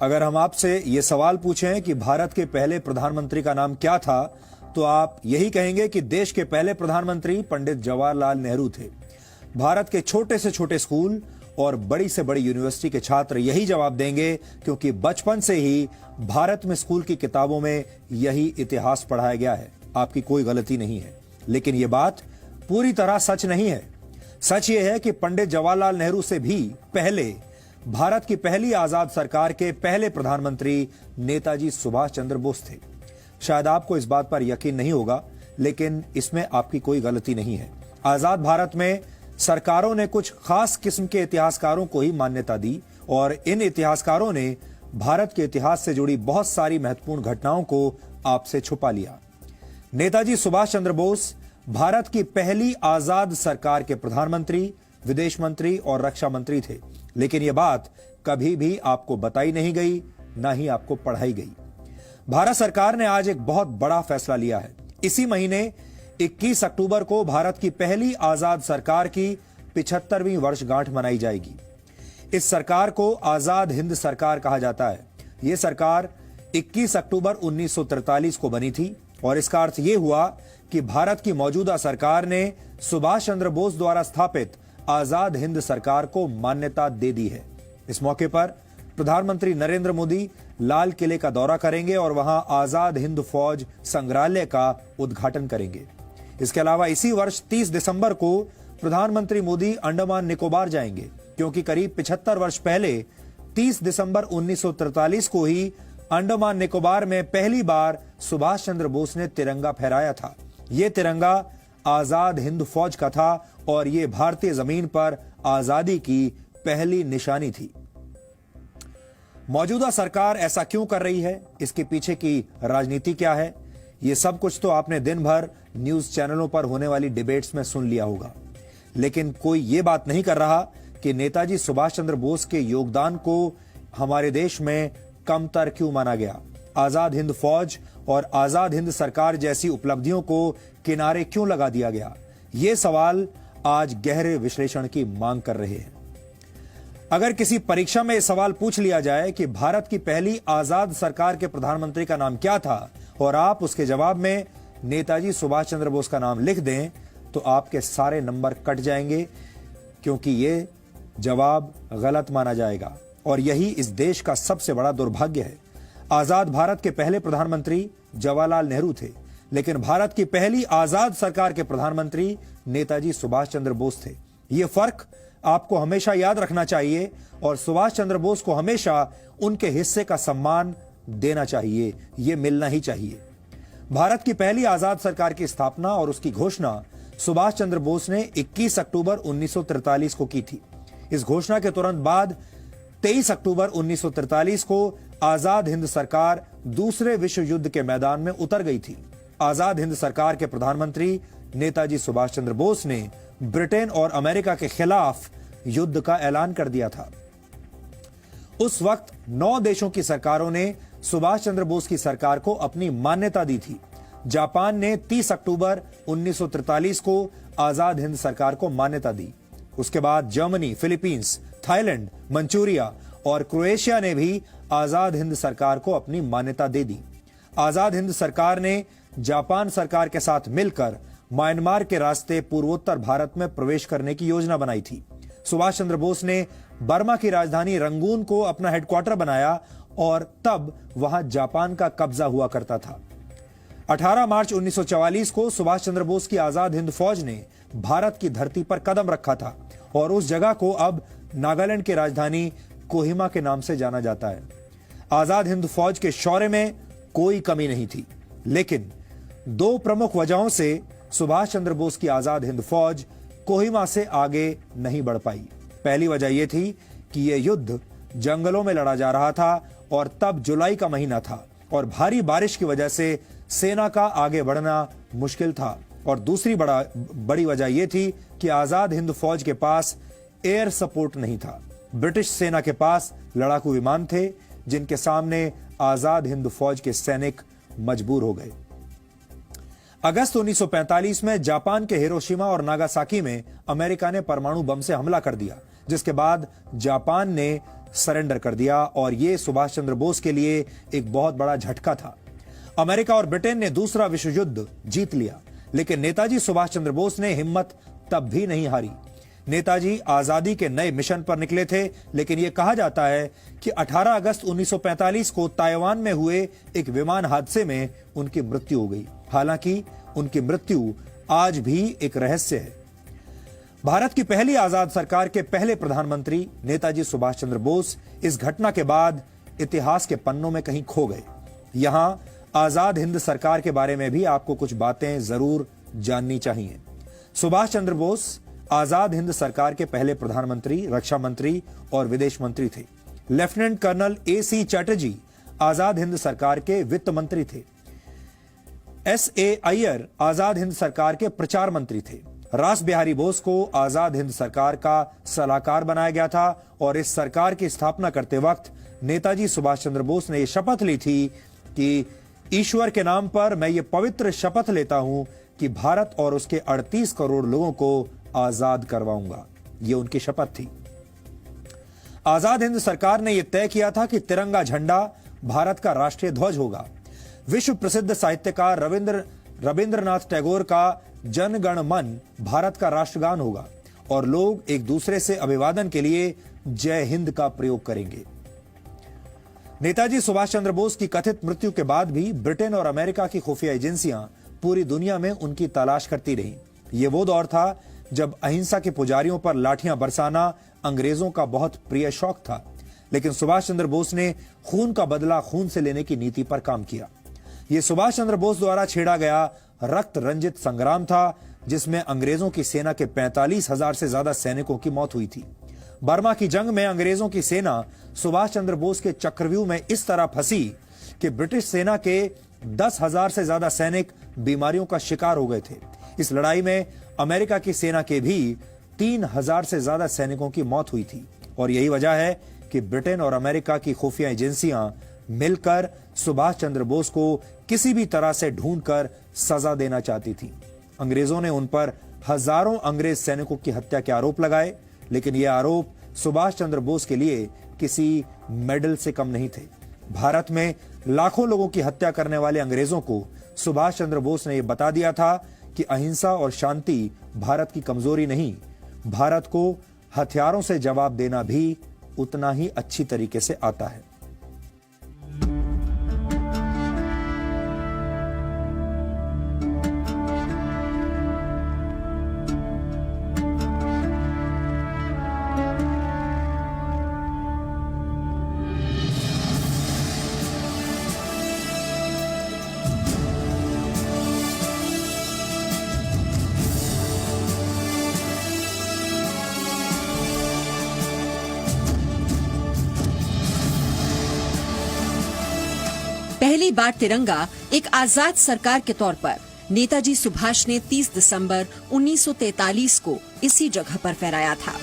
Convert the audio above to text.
अगर हम आपसे ये सवाल पूछें कि भारत के पहले प्रधानमंत्री का नाम क्या था, तो आप यही कहेंगे कि देश के पहले प्रधानमंत्री पंडित जवाहरलाल नेहरू थे। भारत के छोटे से छोटे स्कूल और बड़ी से बड़ी यूनिवर्सिटी के छात्र यही जवाब देंगे, क्योंकि बचपन से ही भारत में स्कूल की किताबों में यही इतिहास पढ़ाया गया है। आपकी कोई गलती नहीं है, लेकिन यह बात पूरी तरह सच नहीं है। सच यह है कि पंडित जवाहरलाल नेहरू से भी पहले भारत की पहली आजाद सरकार के पहले प्रधानमंत्री नेताजी सुभाष चंद्र बोस थे। शायद आपको इस बात पर यकीन नहीं होगा, लेकिन इसमें आपकी कोई गलती नहीं है। आजाद भारत में सरकारों ने कुछ खास किस्म के इतिहासकारों को ही मान्यता दी और इन इतिहासकारों ने भारत के इतिहास से जुड़ी बहुत सारी महत्वपूर्ण घटनाओं को आपसे छुपा लिया। नेताजी सुभाष चंद्र बोस भारत की पहली आजाद सरकार के प्रधानमंत्री, विदेश मंत्री और रक्षा मंत्री थे, लेकिन यह बात कभी भी आपको बताई नहीं गई, ना ही आपको पढ़ाई गई। भारत सरकार ने आज एक बहुत बड़ा फैसला लिया है। इसी महीने 21 अक्टूबर को भारत की पहली आजाद सरकार की 75वीं वर्षगांठ मनाई जाएगी। इस सरकार को आजाद हिंद सरकार कहा जाता है। यह सरकार 21 अक्टूबर 1943 को बनी थी और इसका अर्थ यह हुआ कि भारत की मौजूदा सरकार ने सुभाष चंद्र बोस द्वारा स्थापित आजाद हिंद सरकार को मान्यता दे दी है। इस मौके पर प्रधानमंत्री नरेंद्र मोदी लाल किले का दौरा करेंगे और वहां आजाद हिंद फौज संग्रहालय का उद्घाटन करेंगे। इसके अलावा इसी वर्ष 30 दिसंबर को प्रधानमंत्री मोदी अंडमान निकोबार जाएंगे, क्योंकि करीब 75 वर्ष पहले 30 दिसंबर 1943 को ही अंडमान निकोबार में पहली बार सुभाष चंद्र बोस ने तिरंगा फहराया था। यह तिरंगा आजाद हिंद फौज का था और यह भारतीय जमीन पर आजादी की पहली निशानी थी। मौजूदा सरकार ऐसा क्यों कर रही है, इसके पीछे की राजनीति क्या है, यह सब कुछ तो आपने दिन भर न्यूज चैनलों पर होने वाली डिबेट्स में सुन लिया होगा। लेकिन कोई यह बात नहीं कर रहा कि नेताजी सुभाष चंद्र बोस के योगदान को हमारे देश में कमतर क्यों माना गया। आजाद हिंद फौज और आजाद हिंद सरकार जैसी उपलब्धियों को किनारे क्यों लगा दिया गया। ये सवाल आज गहरे विश्लेषण की मांग कर रहे हैं। अगर किसी परीक्षा में यह सवाल पूछ लिया जाए कि भारत की पहली आजाद सरकार के प्रधानमंत्री का नाम क्या था और आप उसके जवाब में नेताजी सुभाष चंद्र बोस का नाम लिख दें, तो आपके सारे नंबर कट जाएंगे, क्योंकि यह जवाब गलत माना जाएगा और यही इस देश का सबसे बड़ा दुर्भाग्य है। आजाद भारत के पहले प्रधानमंत्री जवाहरलाल नेहरू थे, लेकिन भारत की पहली आजाद सरकार के प्रधानमंत्री नेताजी सुभाष चंद्र बोस थे। यह फर्क आपको हमेशा याद रखना चाहिए और सुभाष चंद्र बोस को हमेशा उनके हिस्से का सम्मान देना चाहिए, यह मिलना ही चाहिए। भारत की पहली आजाद सरकार की स्थापना और उसकी घोषणा सुभाष चंद्र बोस ने 21 अक्टूबर 1943 को की थी। इस घोषणा के तुरंत बाद 23 अक्टूबर 1943 को आजाद हिंद सरकार दूसरे विश्व युद्ध के मैदान में उतर गई थी। आजाद हिंद सरकार के प्रधानमंत्री नेताजी सुभाष चंद्र बोस ने ब्रिटेन और अमेरिका के खिलाफ युद्ध का ऐलान कर दिया था। उस वक्त 9 देशों की सरकारों ने सुभाष चंद्र बोस की सरकार को अपनी मान्यता दी थी। जापान ने 30 अक्टूबर 1943 को आजाद हिंद सरकार को मान्यता दी। उसके बाद जर्मनी, फिलीपींस, थाईलैंड, मंचूरिया और क्रोएशिया ने भी आजाद हिंद सरकार को अपनी मान्यता दे दी। आजाद हिंद सरकार ने जापान सरकार के साथ मिलकर म्यांमार के रास्ते पूर्वोत्तर भारत में प्रवेश करने की योजना बनाई थी। सुभाष चंद्र बोस ने बर्मा की राजधानी रंगून को अपना हेडक्वार्टर बनाया और तब वहां जापान का कब्जा हुआ करता था। 18 मार्च 1944 को सुभाष चंद्र बोस की आजाद हिंद फौज ने भारत की धरती पर कदम रखा था और उस जगह को अब नागालैंड की राजधानी कोहिमा के नाम से जाना जाता है। आजाद हिंद फौज के शौर्य में कोई कमी नहीं थी, लेकिन 2 प्रमुख वजहों से सुभाष चंद्र बोस की आजाद हिंद फौज कोहिमा से आगे नहीं बढ़ पाई। पहली वजह यह थी कि यह युद्ध जंगलों में लड़ा जा रहा था और तब जुलाई का महीना था और भारी बारिश की वजह से सेना का आगे बढ़ना मुश्किल था। और दूसरी बड़ी वजह यह थी कि आजाद हिंद फौज के पास एयर सपोर्ट नहीं था। ब्रिटिश सेना के पास लड़ाकू विमान थे, जिनके सामने आजाद हिंद फौज के सैनिक मजबूर हो गए। अगस्त 1945 में जापान के हिरोशिमा और नागासाकी में अमेरिका ने परमाणु बम से हमला कर दिया, जिसके बाद जापान ने सरेंडर कर दिया और यह सुभाष चंद्र बोस के लिए एक बहुत बड़ा झटका था। अमेरिका और ब्रिटेन ने दूसरा विश्व युद्ध जीत लिया, लेकिन नेताजी सुभाष चंद्र बोस ने हिम्मत तब भी नहीं हारी। नेताजी आजादी के नए मिशन पर निकले थे, लेकिन यह कहा जाता है कि 18 अगस्त 1945 को ताइवान में हुए एक विमान हादसे में उनकी मृत्यु हो गई। हालांकि उनकी मृत्यु आज भी एक रहस्य है। भारत की पहली आजाद सरकार के पहले प्रधानमंत्री नेताजी सुभाष चंद्र बोस इस घटना के बाद इतिहास के पन्नों में कहीं खो गए। यहां आजाद हिंद सरकार के बारे में भी आपको कुछ बातें जरूर जाननी चाहिए। सुभाष चंद्र बोस आजाद हिंद सरकार के पहले प्रधानमंत्री, रक्षा मंत्री और विदेश मंत्री थे। Lieutenant colonel A.C. Chatterjee Azad Hind सरकार के वित्त मंत्री थे। S.A. अय्यर आजाद हिंद सरकार के प्रचार मंत्री थे। रास बिहारी बोस को आजाद हिंद सरकार का सलाहकार बनाया गया था और इस सरकार की स्थापना करते वक्त नेताजी सुभाष चंद्र बोस ने यह शपथ ली थी कि ईश्वर के नाम पर मैं ये पवित्र शपथ लेता हूं कि भारत और उसके 38 करोड़ लोगों को आजाद करवाऊंगा। ये उनकी शपथ थी। आजाद हिंद सरकार ने यह तय किया था कि तिरंगा झंडा भारत का राष्ट्रीय ध्वज होगा। विश्व प्रसिद्ध साहित्यकार रविंद्रनाथ टैगोर का जन गण मन भारत का राष्ट्रगान होगा और लोग एक दूसरे से अभिवादन के लिए जय हिंद का प्रयोग करेंगे। नेताजी सुभाष चंद्र बोस की कथित मृत्यु के बाद भी ब्रिटेन और अमेरिका की खुफिया एजेंसियां पूरी दुनिया में उनकी तलाश करती रहीं। यह वो दौर था जब अहिंसा के पुजारियों पर लाठियां बरसाना अंग्रेजों का बहुत प्रिय शौक था, लेकिन सुभाष चंद्र बोस ने खून का बदला खून से लेने की नीति पर काम किया। यह सुभाष चंद्र बोस द्वारा छेड़ा गया रक्त रंजित संग्राम था, जिसमें अंग्रेजों की सेना के 45,000 से ज्यादा सैनिकों की मौत हुई थी। बर्मा की जंग में अंग्रेजों की सेना सुभाष चंद्र बोस के चक्रव्यूह में इस तरह फंसी कि ब्रिटिश सेना के 10,000 से ज्यादा सैनिक बीमारियों का शिकार हो गए थे। इस लड़ाई में अमेरिका की सेना के भी 3,000 से ज्यादा सैनिकों की मौत हुई थी और यही वजह है कि ब्रिटेन और अमेरिका की खुफिया एजेंसियां मिलकर सुभाष चंद्र बोस को किसी भी तरह से ढूंढकर सजा देना चाहती थी। अंग्रेजों ने उन पर हजारों अंग्रेज सैनिकों की हत्या के आरोप लगाए, लेकिन ये आरोप सुभाष चंद्र बोस के लिए किसी मेडल से कम नहीं थे। भारत में लाखों लोगों की हत्या करने वाले अंग्रेजों को सुभाष चंद्र बोस ने यह बता दिया था कि अहिंसा और शांति भारत की कमजोरी नहीं, भारत को हथियारों से जवाब देना भी उतना ही अच्छी तरीके से आता है। पहली बार तिरंगा एक आजाद सरकार के तौर पर नेताजी सुभाष ने 30 दिसंबर 1943 को इसी जगह पर फहराया था।